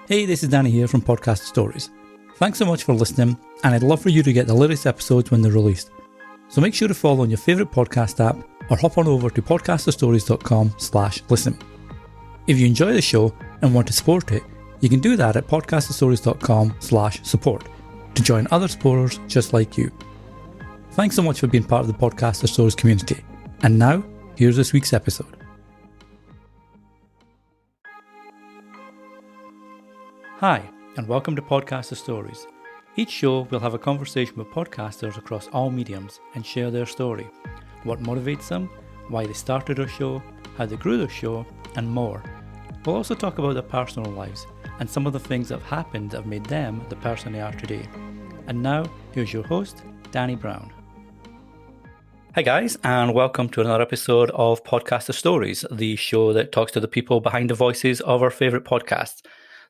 Hey, this is Danny here from Podcast Stories. Thanks so much for listening, and I'd love for you to get the latest episodes when they're released. So make sure to follow on your favourite podcast app or hop on over to podcasterstories.com/listen. If you enjoy the show and want to support it, you can do that at podcasterstories.com/support to join other supporters just like you. Thanks so much for being part of the Podcaster Stories community. And now, here's this week's episode. Hi, and welcome to Podcaster Stories. Each show we'll have a conversation with podcasters across all mediums and share their story, what motivates them, why they started their show, how they grew their show, and more. We'll also talk about their personal lives and some of the things that have happened that have made them the person they are today. And now, here's your host, Danny Brown. Hi guys, and welcome to another episode of Podcaster Stories, the show that talks to the people behind the voices of our favourite podcasts.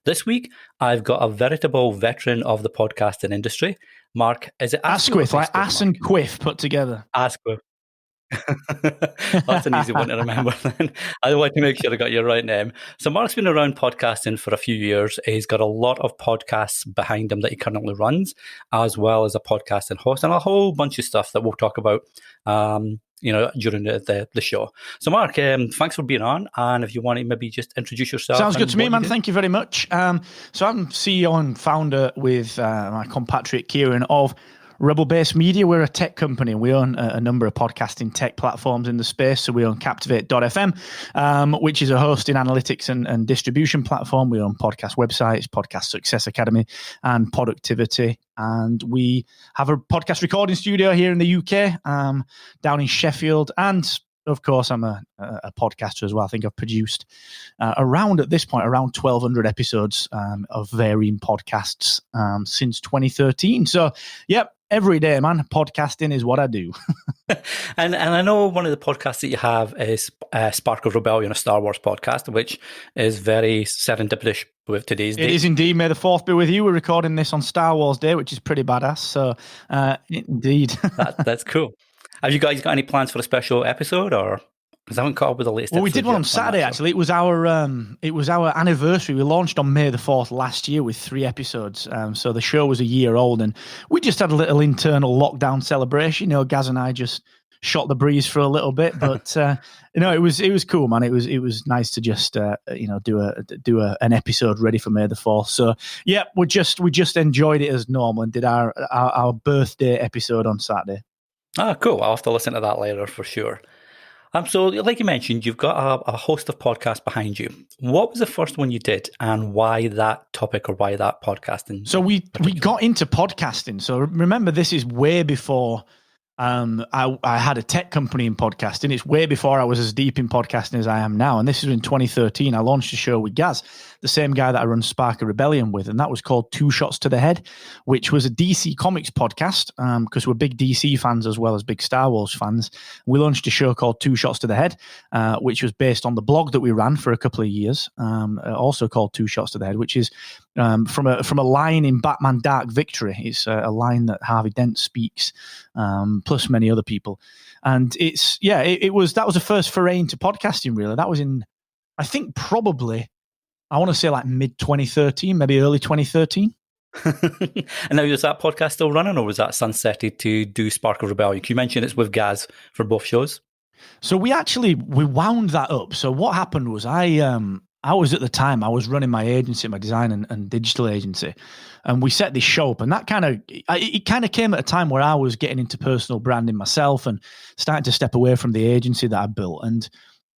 This week, I've got a veritable veteran of the podcasting industry, Mark, is it Asquith, like ass and quiff put together. Asquith. That's an easy one to remember then. I want to make sure I got your right name. So Mark's been around podcasting for a few years. He's got a lot of podcasts behind him that he currently runs, as well as a podcasting host and a whole bunch of stuff that we'll talk about during the show. So Mark, thanks for being on, and if you want to maybe just introduce yourself. Sounds good to me, man. Thank you very much. So I'm CEO and founder with my compatriot Kieran of Rebel Base Media. We're a tech company. We own a number of podcasting tech platforms in the space. So we own Captivate.fm, which is a hosting, analytics, and distribution platform. We own podcast websites, Podcast Success Academy, and Productivity. And we have a podcast recording studio here in the UK, down in Sheffield. And of course, I'm a podcaster as well. I think I've produced around 1,200 episodes of varying podcasts since 2013. So, yep. Every day, man, podcasting is what I do. and I know one of the podcasts that you have is Spark of Rebellion, a Star Wars podcast, which is very serendipitous with today's date. It is indeed. May the 4th be with you. We're recording this on Star Wars Day, which is pretty badass. So, indeed. That's cool. Have you guys got any plans for a special episode, or? Because I haven't caught up with the latest. Well, we did one on Saturday, actually. It was our anniversary. We launched on May the 4th last year with 3 episodes. So the show was a year old, and we just had a little internal lockdown celebration. You know, Gaz and I just shot the breeze for a little bit, but it was cool, man. It was nice to just do an episode ready for May the 4th. So yeah, we just enjoyed it as normal and did our birthday episode on Saturday. Ah, cool. I'll have to listen to that later for sure. So, like you mentioned, you've got a host of podcasts behind you. What was the first one you did, and why that topic, or why that podcasting? So we got into podcasting. So remember, this is way before I had a tech company in podcasting. It's way before I was as deep in podcasting as I am now. And this is in 2013. I launched a show with Gaz, the same guy that I run Spark of Rebellion with, and that was called Two Shots to the Head, which was a DC Comics podcast, because we're big DC fans as well as big Star Wars fans. We launched a show called Two Shots to the Head, which was based on the blog that we ran for a couple of years, also called Two Shots to the Head, which is from a line in Batman Dark Victory. It's a line that Harvey Dent speaks, plus many other people. And that was the first foray into podcasting, really. That was in, I think, probably, I want to say like mid 2013, maybe early 2013. And now, is that podcast still running, or was that sunsetted to do Spark of Rebellion? You mentioned it's with Gaz for both shows. So we wound that up. So what happened was I was at the time, I was running my agency, my design and digital agency, and we set this show up, and that kind of came at a time where I was getting into personal branding myself and starting to step away from the agency that I built. And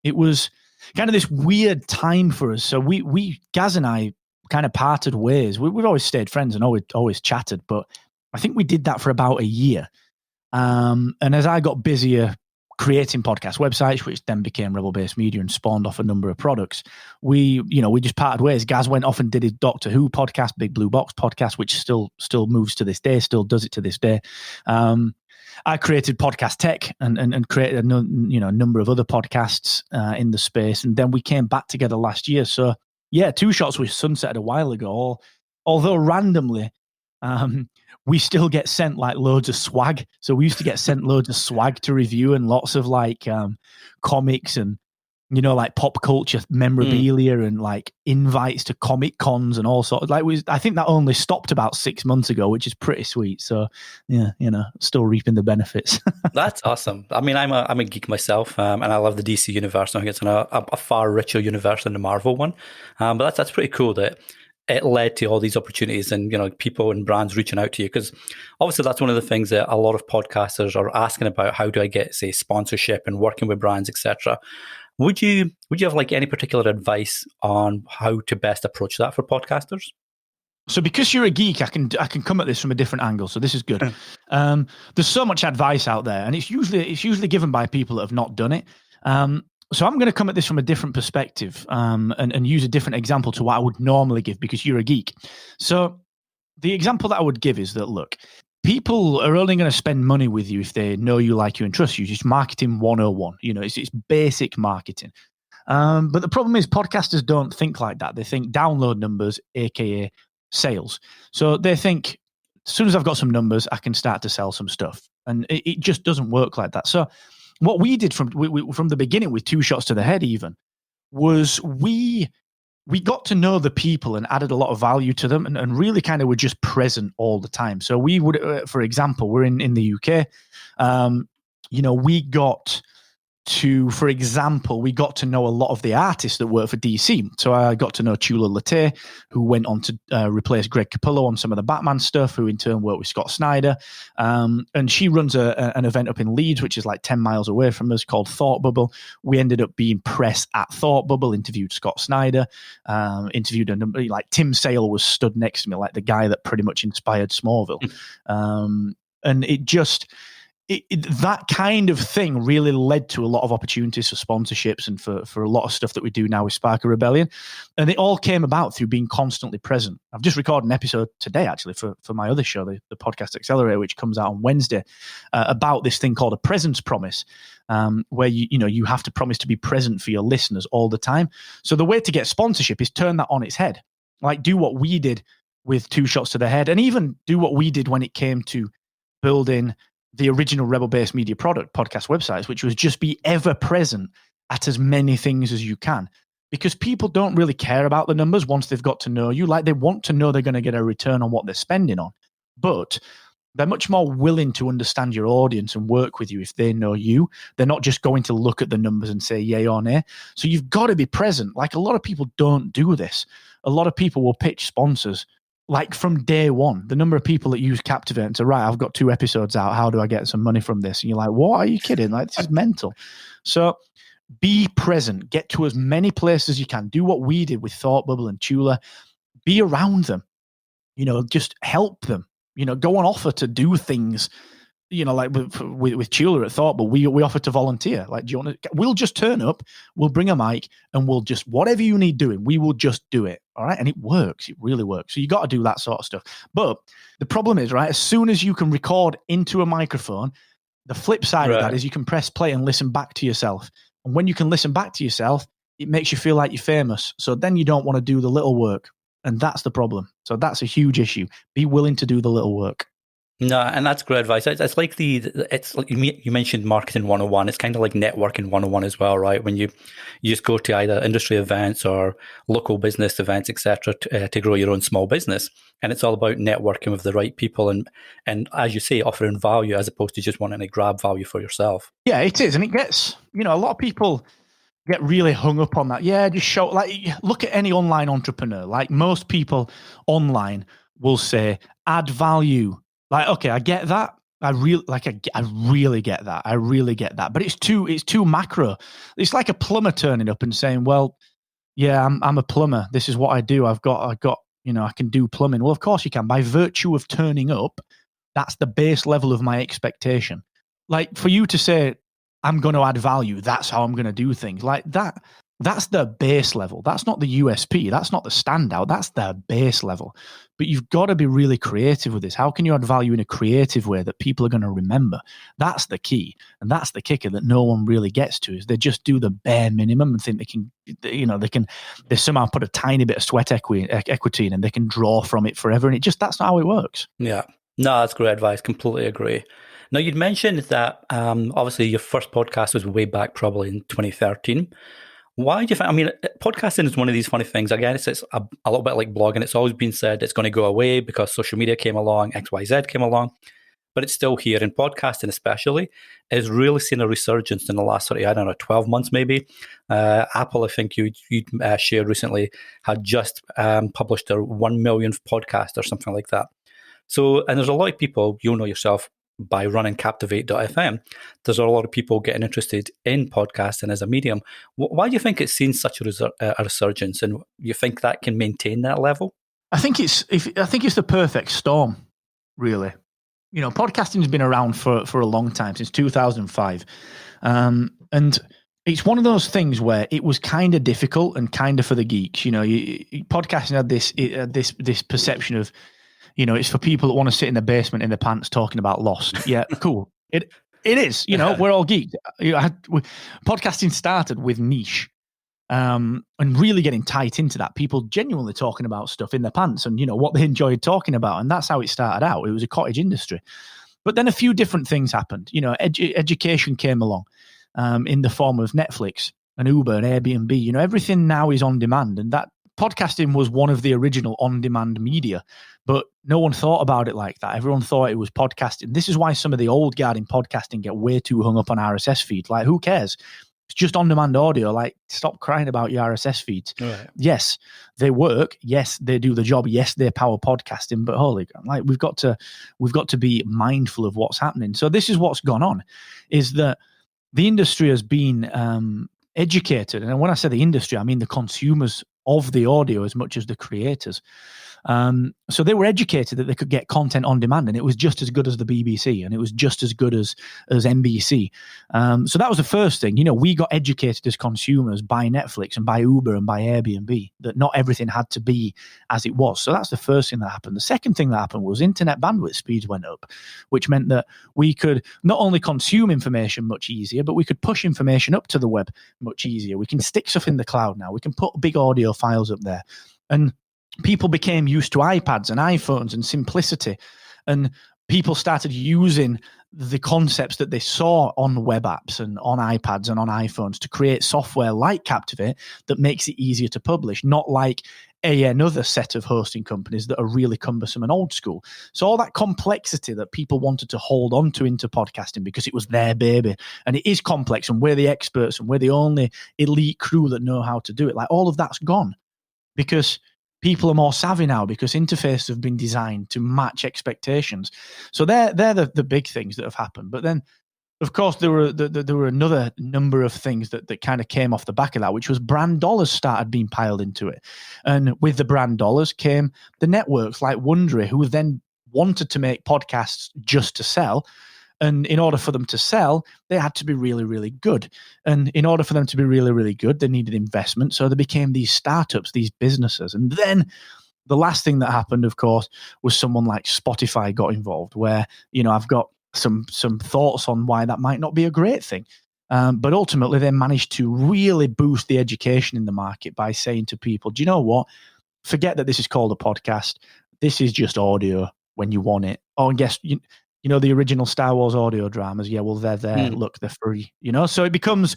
it was kind of this weird time for us. So we Gaz and I kind of parted ways. We've always stayed friends and always chatted, but I think we did that for about a year. And as I got busier creating podcast websites, which then became Rebel Base Media and spawned off a number of products, we just parted ways. Gaz went off and did his Doctor Who podcast, Big Blue Box podcast, which still moves to this day, still does it to this day. I created Podcast Tech and created a number of other podcasts in the space, and then we came back together last year. So yeah, Two Shots was sunsetted a while ago, although randomly we still get sent like loads of swag. So we used to get sent loads of swag to review, and lots of like comics and like pop culture memorabilia and like invites to comic cons and all sorts. Like, I think that only stopped about 6 months ago, which is pretty sweet. So yeah, still reaping the benefits. That's awesome. I mean, I'm a geek myself, and I love the DC universe. I think it's a far richer universe than the Marvel one. But that's pretty cool that it led to all these opportunities and, people and brands reaching out to you, because obviously that's one of the things that a lot of podcasters are asking about. How do I get, say, sponsorship and working with brands, etc.? Would you have like any particular advice on how to best approach that for podcasters? So because you're a geek, I can come at this from a different angle. So this is good. There's so much advice out there, and it's usually given by people that have not done it. So I'm going to come at this from a different perspective, and use a different example to what I would normally give, because you're a geek. So the example that I would give is that, look, people are only going to spend money with you if they know you, like you, and trust you. Just marketing 101. It's basic marketing. But the problem is podcasters don't think like that. They think download numbers, aka sales. So they think, as soon as I've got some numbers, I can start to sell some stuff. And it just doesn't work like that. So what we did from the beginning with Two Shots to the Head even was we got to know the people and added a lot of value to them, and really kind of were just present all the time. So we would, for example, we're in the UK, we got to know a lot of the artists that work for DC. So I got to know Chula Latte, who went on to replace Greg Capullo on some of the Batman stuff, who in turn worked with Scott Snyder. And she runs an event up in Leeds, which is like 10 miles away from us, called Thought Bubble. We ended up being press at Thought Bubble, interviewed Scott Snyder, interviewed a number, like Tim Sale was stood next to me, like the guy that pretty much inspired Smallville. And it just... that kind of thing really led to a lot of opportunities for sponsorships and for a lot of stuff that we do now with Spark a Rebellion. And it all came about through being constantly present. I've just recorded an episode today, actually, for my other show, the Podcast Accelerator, which comes out on Wednesday, about this thing called a presence promise, where you have to promise to be present for your listeners all the time. So the way to get sponsorship is turn that on its head. Like, do what we did with Two Shots to the Head, and even do what we did when it came to building the original Rebel-based media product podcast websites, which was just be ever present at as many things as you can, because people don't really care about the numbers once they've got to know you. Like, they want to know they're going to get a return on what they're spending on, but they're much more willing to understand your audience and work with you if they know you. They're not just going to look at the numbers and say yay or nay. So you've got to be present. Like, a lot of people don't do this. A lot of people will pitch sponsors like from day one. The number of people that use Captivate and say, right, I've got 2 episodes out, how do I get some money from this? And you're like, what? Are you kidding? Like, this is mental. So be present. Get to as many places as you can. Do what we did with Thought Bubble and Tula. Be around them. Just help them. Go on offer to do things. Like with Chula at Thought, but we offer to volunteer. Like, do you want to? We'll just turn up. We'll bring a mic, and we'll just, whatever you need doing, we will just do it. All right, and it works. It really works. So you got to do that sort of stuff. But the problem is, right, as soon as you can record into a microphone, the flip side of that is you can press play and listen back to yourself. And when you can listen back to yourself, it makes you feel like you're famous. So then you don't want to do the little work, and that's the problem. So that's a huge issue. Be willing to do the little work. No, and that's great advice. It's like you mentioned marketing 101. It's kind of like networking 101 as well, right? When you just go to either industry events or local business events, etc., to grow your own small business, and it's all about networking with the right people and as you say, offering value as opposed to just wanting to grab value for yourself. Yeah, it is, and it gets a lot of people get really hung up on that. Yeah, just show, like, look at any online entrepreneur. Like, most people online will say, add value. Like, okay, I get that. I really get that. I really get that. But it's too macro. It's like a plumber turning up and saying, well, yeah, I'm a plumber. This is what I do. I've got, I can do plumbing. Well, of course you can. By virtue of turning up, that's the base level of my expectation. Like, for you to say, I'm going to add value, that's how I'm going to do things. Like that. That's the base level. That's not the USP. That's not the standout. That's the base level. But you've got to be really creative with this. How can you add value in a creative way that people are going to remember? That's the key. And that's the kicker that no one really gets to, is they just do the bare minimum and think they somehow put a tiny bit of sweat equity in and they can draw from it forever. And that's not how it works. Yeah. No, that's great advice. Completely agree. Now, you'd mentioned that obviously your first podcast was way back probably in 2013. Why do you think? I mean, podcasting is one of these funny things. Again, it's a little bit like blogging. It's always been said it's going to go away because social media came along, XYZ came along, but it's still here. And podcasting, especially, is really seen a resurgence in the last 12 months maybe. Apple, I think you shared recently, had just published their 1 millionth podcast or something like that. So, and there's a lot of people, you'll know yourself, by running Captivate.fm, there's a lot of people getting interested in podcasting as a medium. Why do you think it's seen such a resurgence, and you think that can maintain that level? I think it's the perfect storm, really. You know, podcasting has been around for a long time, since 2005, and it's one of those things where it was kind of difficult and kind of for the geeks. You know, podcasting had this perception of, you know, it's for people that want to sit in the basement in their pants talking about Lost. Yeah, cool. It is. You know, we're all geeked. Podcasting started with niche, and really getting tight into that. People genuinely talking about stuff in their pants and, you know, what they enjoyed talking about, and that's how it started out. It was a cottage industry, but then a few different things happened. You know, education came along in the form of Netflix and Uber and Airbnb. You know, everything now is on demand, and that. Podcasting was one of the original on-demand media, but no one thought about it like that. Everyone thought it was podcasting. This is why some of the old guard in podcasting get way too hung up on RSS feeds. Like, who cares? It's just on-demand audio. Like, stop crying about your RSS feeds. Right. Yes, they work. Yes, they do the job. Yes, they power podcasting. But holy, like, we've got to be mindful of what's happening. So this is what's gone on, is that the industry has been educated, and when I say the industry, I mean the consumers of the audio as much as the creators. So they were educated that they could get content on demand, and it was just as good as the BBC, and it was just as good as NBC. So that was the first thing. You know, we got educated as consumers by Netflix and by Uber and by Airbnb that not everything had to be as it was. So that's the first thing that happened. The second thing that happened was internet bandwidth speeds went up, which meant that we could not only consume information much easier, but we could push information up to the web much easier. We can stick stuff in the cloud now. We can put big audio files up there. And people became used to iPads and iPhones and simplicity, and people started using the concepts that they saw on web apps and on iPads and on iPhones to create software like Captivate that makes it easier to publish, not like another set of hosting companies that are really cumbersome and old school. So all that complexity that people wanted to hold on to into podcasting because it was their baby, and it is complex, and we're the experts and we're the only elite crew that know how to do it, like all of that's gone because people are more savvy now, because interfaces have been designed to match expectations. So they're the big things that have happened. But then, of course, there were another number of things that kind of came off the back of that, which was brand dollars started being piled into it. And with the brand dollars came the networks like Wondery, who then wanted to make podcasts just to sell. And in order for them to sell, they had to be really, really good. And in order for them to be really, really good, they needed investment. So they became these startups, these businesses. And then the last thing that happened, of course, was someone like Spotify got involved, where, you know, I've got some thoughts on why that might not be a great thing. But ultimately, they managed to really boost the education in the market by saying to people, do you know what? Forget that this is called a podcast. This is just audio when you want it. Oh, and guess you know, the original Star Wars audio dramas. Yeah, well, they're there. Look, they're free. You know, so it becomes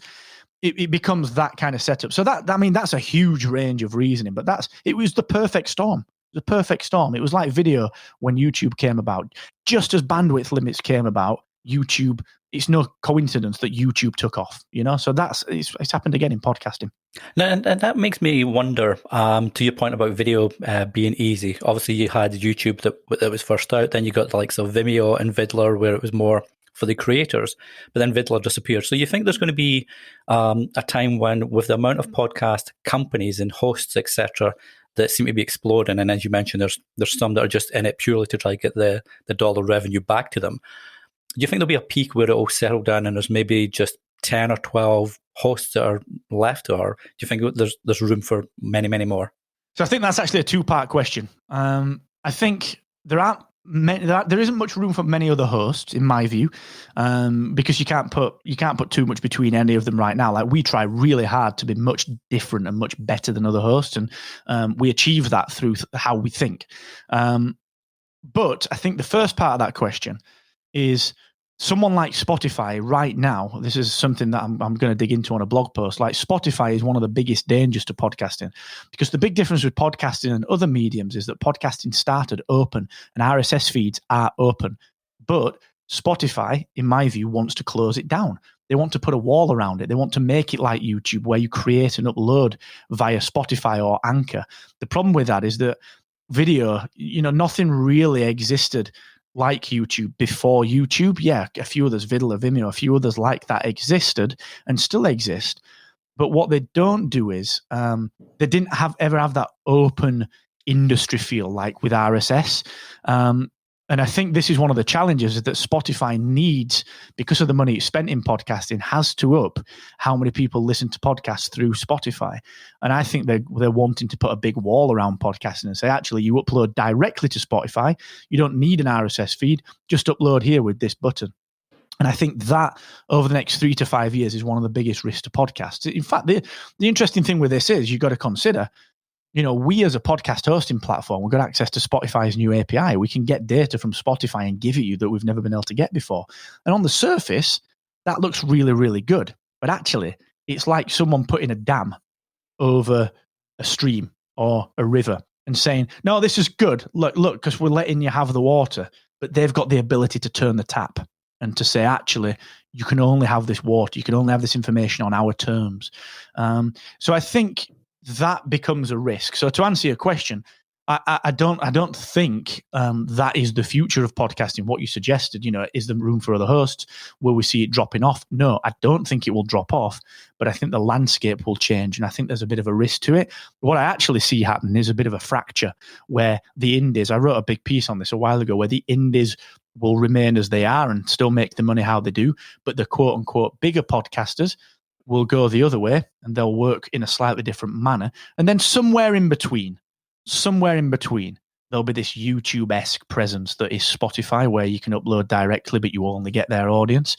that kind of setup. So that's a huge range of reasoning. But it was the perfect storm. The perfect storm. It was like video when YouTube came about. Just as bandwidth limits came about, YouTube. It's no coincidence that YouTube took off. You know, so it's happened again in podcasting. Now, and that makes me wonder, to your point about video being easy. Obviously, you had YouTube that was first out. Then you got the likes of Vimeo and Vidler, where it was more for the creators. But then Vidler disappeared. So you think there's going to be a time when, with the amount of podcast companies and hosts, etc., that seem to be exploding, and as you mentioned, there's some that are just in it purely to try to get the dollar revenue back to them. Do you think there'll be a peak where it will settle down and there's maybe just 10 or 12 hosts that are left, or do you think there's room for many, many more? So I think that's actually a two-part question. I think there isn't much room for many other hosts, in my view, because you can't put too much between any of them right now. Like, we try really hard to be much different and much better than other hosts, and we achieve that through how we think. But I think the first part of that question is someone like Spotify right now, this is something that I'm going to dig into on a blog post. Like Spotify is one of the biggest dangers to podcasting, because the big difference with podcasting and other mediums is that podcasting started open and RSS feeds are open. But Spotify, in my view, wants to close it down. They want to put a wall around it. They want to make it like YouTube, where you create and upload via Spotify or Anchor. The problem with that is that video, nothing really existed like YouTube before YouTube. Yeah, a few others, Vidal, Vimeo, a few others like that existed and still exist. But what they don't do is they didn't ever have that open industry feel like with RSS. And I think this is one of the challenges that Spotify needs, because of the money it's spent in podcasting, has to up how many people listen to podcasts through Spotify. And I think they're wanting to put a big wall around podcasting and say, actually, you upload directly to Spotify. You don't need an RSS feed. Just upload here with this button. And I think that over the next 3 to 5 years is one of the biggest risks to podcasts. In fact, the interesting thing with this is you've got to consider, we as a podcast hosting platform, we've got access to Spotify's new API. We can get data from Spotify and give it you that we've never been able to get before. And on the surface, that looks really, really good. But actually, it's like someone putting a dam over a stream or a river and saying, no, this is good. Look, because we're letting you have the water. But they've got the ability to turn the tap and to say, actually, you can only have this water. You can only have this information on our terms. So I think that becomes a risk. So to answer your question, I don't think that is the future of podcasting. What you suggested, is there room for other hosts? Will we see it dropping off? No, I don't think it will drop off, but I think the landscape will change, and I think there's a bit of a risk to it. What I actually see happening is a bit of a fracture where the indies, I wrote a big piece on this a while ago, where the indies will remain as they are and still make the money how they do, but the quote unquote bigger podcasters will go the other way and they'll work in a slightly different manner. And then somewhere in between, there'll be this YouTube-esque presence that is Spotify, where you can upload directly, but you only get their audience.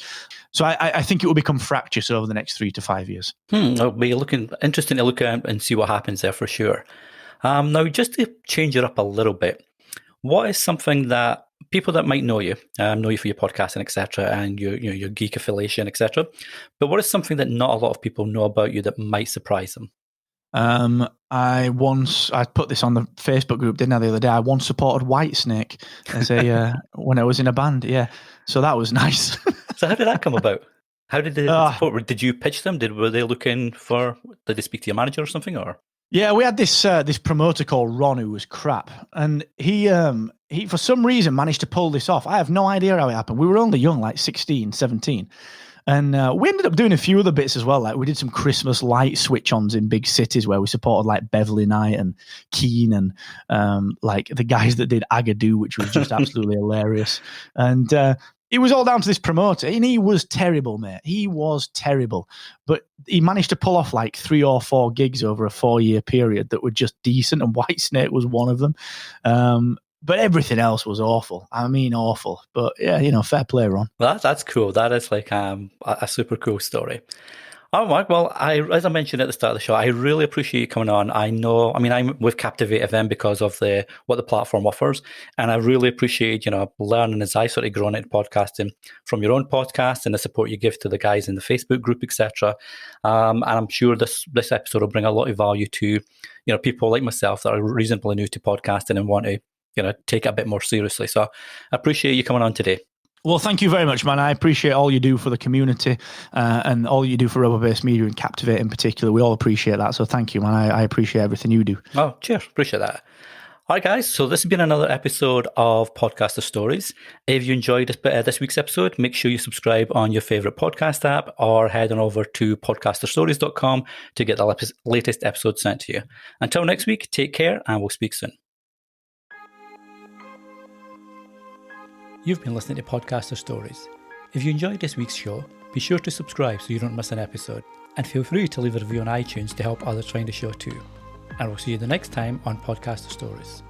So I think it will become fractious over the next 3 to 5 years. It'll be interesting to look at and see what happens there for sure. Now, just to change it up a little bit, what is something that people that might know you for your podcasting, etc., and your geek affiliation, etc., but what is something that not a lot of people know about you that might surprise them? I put this on the Facebook group, didn't I, the other day? I once supported Whitesnake as when I was in a band. Yeah, so that was nice. So how did that come about? How did they support? Did you pitch them? Did they speak to your manager or something, or? Yeah, we had this promoter called Ron who was crap, and he for some reason managed to pull this off. I have no idea how it happened. We were only young, like 16, 17. And we ended up doing a few other bits as well. Like we did some Christmas light switch-ons in big cities where we supported like Beverly Knight and Keane and like the guys that did Agadoo, which was just absolutely hilarious. And it was all down to this promoter, and he was terrible, mate. He was terrible. But he managed to pull off like 3 or 4 gigs over a 4-year period that were just decent, and Whitesnake was one of them. But everything else was awful. I mean, awful. But yeah, fair play, Ron. Well, that's cool. That is like a super cool story. All right, Mark. Well, as I mentioned at the start of the show, I really appreciate you coming on. I'm with Captivate FM because of what the platform offers, and I really appreciate learning as I sort of grown into podcasting from your own podcast and the support you give to the guys in the Facebook group, etc. And I'm sure this episode will bring a lot of value to people like myself that are reasonably new to podcasting and want to take it a bit more seriously. So I appreciate you coming on today. Well, thank you very much, man. I appreciate all you do for the community and all you do for Rubber-Based Media and Captivate in particular. We all appreciate that. So thank you, man. I appreciate everything you do. Oh, cheers. Appreciate that. All right, guys. So this has been another episode of Podcaster Stories. If you enjoyed this week's episode, make sure you subscribe on your favorite podcast app or head on over to podcasterstories.com to get the latest episode sent to you. Until next week, take care and we'll speak soon. You've been listening to Podcaster Stories. If you enjoyed this week's show, be sure to subscribe so you don't miss an episode. And feel free to leave a review on iTunes to help others find the show too. And we'll see you the next time on Podcaster Stories.